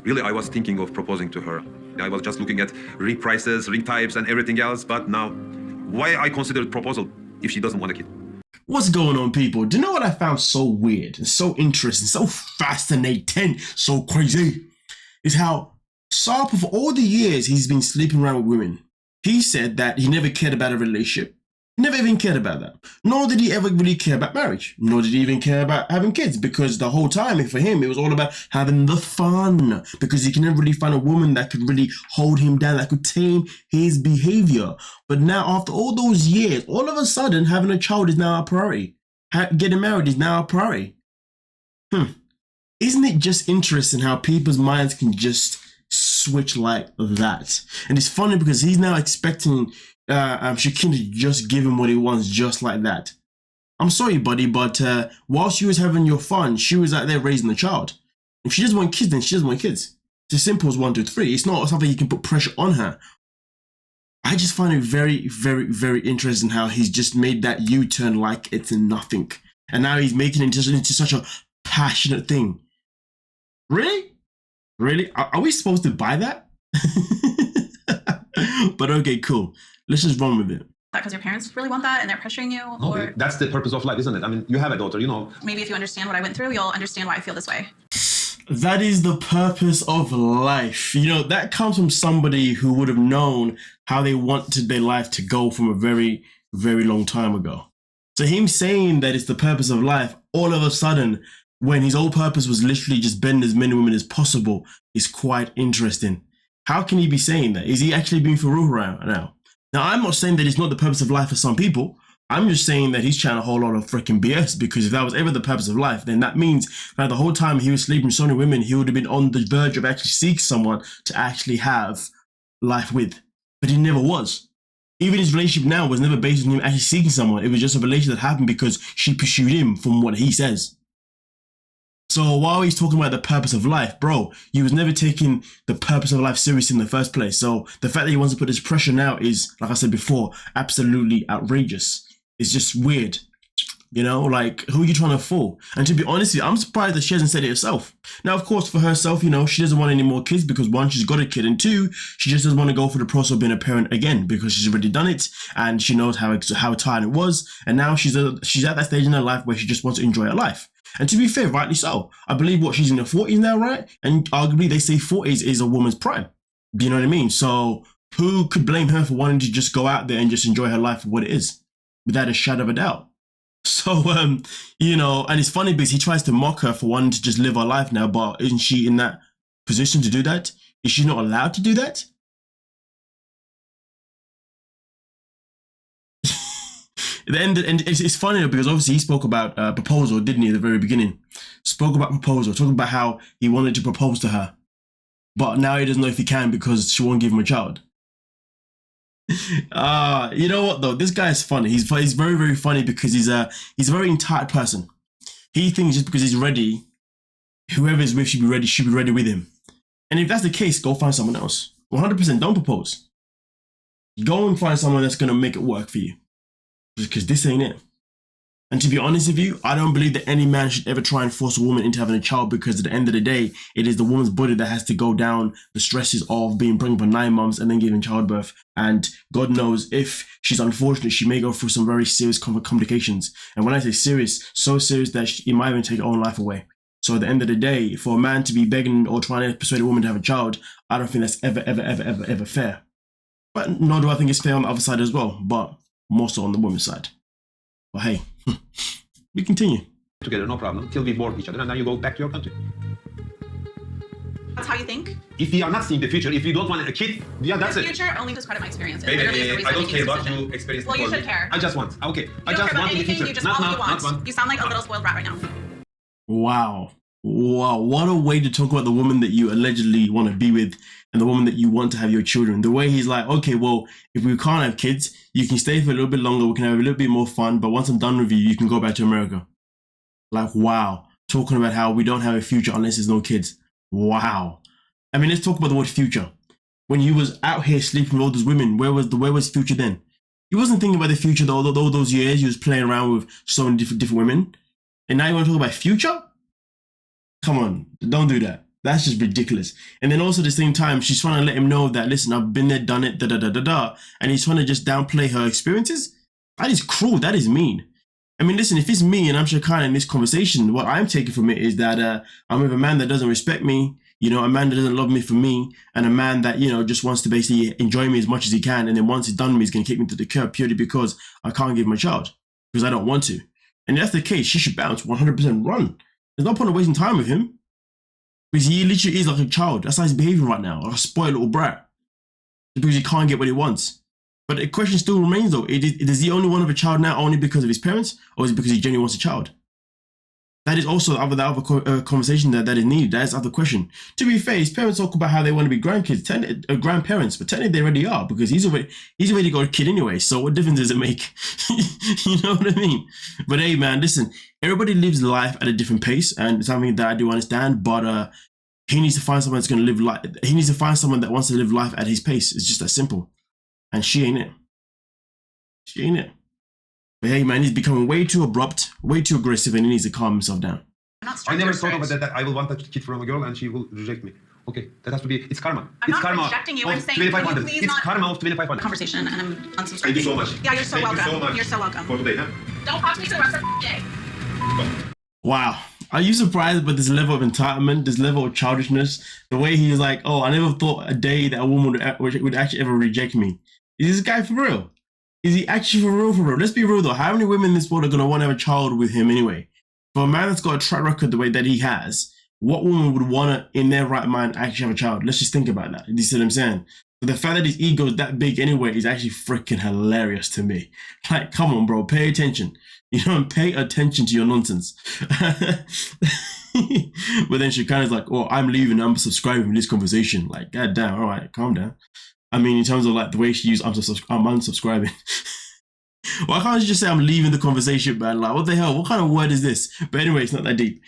Really, I was thinking of proposing to her. I was just looking at ring prices, ring types, and everything else. But now, why I considered proposal if she doesn't want a kid? What's going on, people? Do you know what I found so weird and so interesting, so fascinating, so crazy? Is how Sarper, for all the years he's been sleeping around with women, he said that he never cared about a relationship. He never even cared about that. Nor did he ever really care about marriage. Nor did he even care about having kids, because the whole time for him, it was all about having the fun, because he can never really find a woman that could really hold him down, that could tame his behavior. But now, after all those years, all of a sudden, having a child is now a priority. Getting married is now a priority. Isn't it just interesting how people's minds can just switch like that? And it's funny because he's now expecting Shekinah to just give him what he wants just like that. I'm sorry, buddy, but while she was having your fun, she was out there raising the child. If she doesn't want kids, then she doesn't want kids. It's as simple as 1, 2, 3. It's not something you can put pressure on her. I just find it very, very, very interesting how he's just made that U-turn like it's nothing. And now he's making it into such a passionate thing. Really? Really? Are we supposed to buy that? But okay, cool. Let's just run with it. Because your parents really want that and they're pressuring you? Okay. That's the purpose of life, isn't it? I mean, you have a daughter, you know. Maybe if you understand what I went through, you'll understand why I feel this way. That is the purpose of life. You know, that comes from somebody who would have known how they wanted their life to go from a very, very long time ago. So him saying that it's the purpose of life, all of a sudden, when his whole purpose was literally just bend as many women as possible, is quite interesting. How can he be saying that? Is he actually being for real right now? Now, I'm not saying that it's not the purpose of life for some people. I'm just saying that he's trying a whole lot of freaking BS, because if that was ever the purpose of life, then that means that the whole time he was sleeping with so many women, he would have been on the verge of actually seeking someone to actually have life with. But he never was. Even his relationship now was never based on him actually seeking someone. It was just a relationship that happened because she pursued him, from what he says. So while he's talking about the purpose of life, bro, he was never taking the purpose of life seriously in the first place. So the fact that he wants to put this pressure now is, like I said before, absolutely outrageous. It's just weird. You know, like, who are you trying to fool? And to be honest with you, I'm surprised that she hasn't said it herself. Now, of course, for herself, you know, she doesn't want any more kids because 1, she's got a kid, and 2, she just doesn't want to go through the process of being a parent again because she's already done it and she knows how tired it was. And now she's at that stage in her life where she just wants to enjoy her life. And to be fair, rightly so. I believe she's in her 40s now, right? And arguably they say 40s is a woman's prime. You know what I mean? So who could blame her for wanting to just go out there and just enjoy her life for what it is, without a shadow of a doubt? So, you know, and it's funny because he tries to mock her for wanting to just live her life now, but isn't she in that position to do that? Is she not allowed to do that? And it's funny because obviously he spoke about proposal, didn't he, at the very beginning? Spoke about proposal, talking about how he wanted to propose to her. But now he doesn't know if he can because she won't give him a child. You know what though? This guy is funny. He's very, very funny because he's a very entitled person. He thinks just because he's ready, whoever is with should be ready with him. And if that's the case, go find someone else. 100%, don't propose. Go and find someone that's going to make it work for you. Because this ain't it. And to be honest with you, I don't believe that any man should ever try and force a woman into having a child, because at the end of the day, it is the woman's body that has to go down the stresses of being pregnant for 9 months and then giving childbirth. And God knows, if she's unfortunate, she may go through some very serious complications. And when I say serious, so serious that it might even take her own life away. So at the end of the day, for a man to be begging or trying to persuade a woman to have a child, I don't think that's ever fair. But nor do I think it's fair on the other side as well, but more so on the woman's side. But hey, we continue. Together, no problem, till we bored each other, and then you go back to your country. That's how you think? If we are not seeing the future, if you don't want a kid, yeah, that's the it. future only discredit my experiences. I don't care about your experience. Well, you should care. I just want. Okay, I You don't just care want about in the anything, future. you just Not want what now, you not want. one. You sound like a little spoiled rat right now. Wow. Wow, what a way to talk about the woman that you allegedly want to be with and the woman that you want to have your children. The way he's like, okay, well, if we can't have kids, you can stay for a little bit longer, we can have a little bit more fun, but once I'm done with you, you can go back to America. Like, wow. Talking about how we don't have a future unless there's no kids. Wow. I mean, let's talk about the word future. When you was out here sleeping with all those women, where was future then? He wasn't thinking about the future though, all those years he was playing around with so many different women. And now you want to talk about future? Come on, don't do that. That's just ridiculous. And then also at the same time, she's trying to let him know that, listen, I've been there, done it, da-da-da-da-da. And he's trying to just downplay her experiences. That is cruel. That is mean. I mean, listen, if it's me and I'm Shekinah in this conversation, what I'm taking from it is that I'm with a man that doesn't respect me, you know, a man that doesn't love me for me, and a man that, you know, just wants to basically enjoy me as much as he can. And then once he's done with me, he's going to kick me to the curb purely because I can't give him a child, because I don't want to. And if that's the case, she should bounce, 100% run. There's no point in wasting time with him. Because he literally is like a child. That's how he's behaving right now, like a spoiled little brat. Because he can't get what he wants. But the question still remains though, is he only want a child now only because of his parents? Or is it because he genuinely wants a child? That is also the other conversation that is needed. That is the other question. To be fair, his parents talk about how they want to be grandkids, grandparents, but technically they already are, because he's already got a kid anyway. So what difference does it make? You know what I mean? But hey, man, listen. Everybody lives life at a different pace, and it's something that I do understand. But he needs to find someone that's going to live life. He needs to find someone that wants to live life at his pace. It's just that simple. And she ain't it. She ain't it. But hey, man, he's becoming way too abrupt, way too aggressive, and he needs to calm himself down. I never thought of that I will want a kid from a girl and she will reject me. Okay, that has to be, it's karma. I'm it's not karma rejecting you. I'm saying, it's not karma of 2500. Conversation, and I'm unsubscribing. Thank you so much. Yeah, you're so Thank welcome. You so much you're so welcome. for today, huh? Don't talk to me for the rest of the day. Wow. Are you surprised by this level of entitlement, this level of childishness? The way he's like, oh, I never thought a day that a woman would actually ever reject me. Is this guy for real? Is he actually for real, for real? Let's be real though. How many women in this world are going to want to have a child with him anyway? For a man that's got a track record the way that he has, what woman would want to, in their right mind, actually have a child? Let's just think about that. You see what I'm saying? But the fact that his ego is that big anyway is actually freaking hilarious to me. Like, come on, bro, pay attention. You know, pay attention to your nonsense. But then she kind of like, oh, I'm leaving, I'm subscribing from this conversation. Like, god damn, all right, calm down. I mean, in terms of like the way she used, I'm unsubscribing. Why can't you just say I'm leaving the conversation, man? Like, what the hell? What kind of word is this? But anyway, it's not that deep.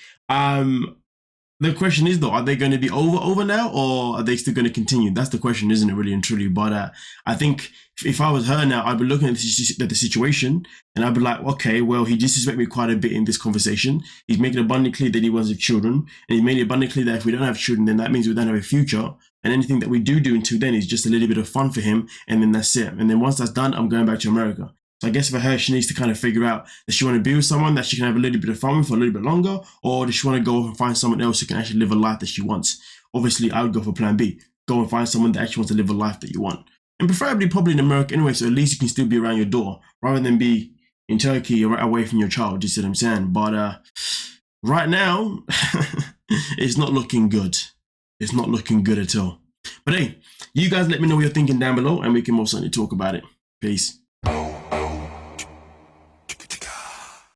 The question is though, are they going to be over now, or are they still going to continue? That's the question, isn't it, really and truly? But I think if I was her now, I'd be looking at the situation and I'd be like, okay, well, he disrespected me quite a bit in this conversation. He's making it abundantly clear that he wants children, and he made it abundantly clear that if we don't have children, then that means we don't have a future. And anything that we do until then is just a little bit of fun for him, and then that's it. And then once that's done, I'm going back to America. So I guess for her, she needs to kind of figure out, does she want to be with someone that she can have a little bit of fun with for a little bit longer, or does she want to go and find someone else who can actually live a life that she wants? Obviously, I would go for plan B. Go and find someone that actually wants to live a life that you want. And preferably probably in America anyway, so at least you can still be around your door, rather than be in Turkey or right away from your child, you see what I'm saying? But right now, it's not looking good. It's not looking good at all. But hey, you guys let me know what you're thinking down below, and we can most certainly talk about it. Peace.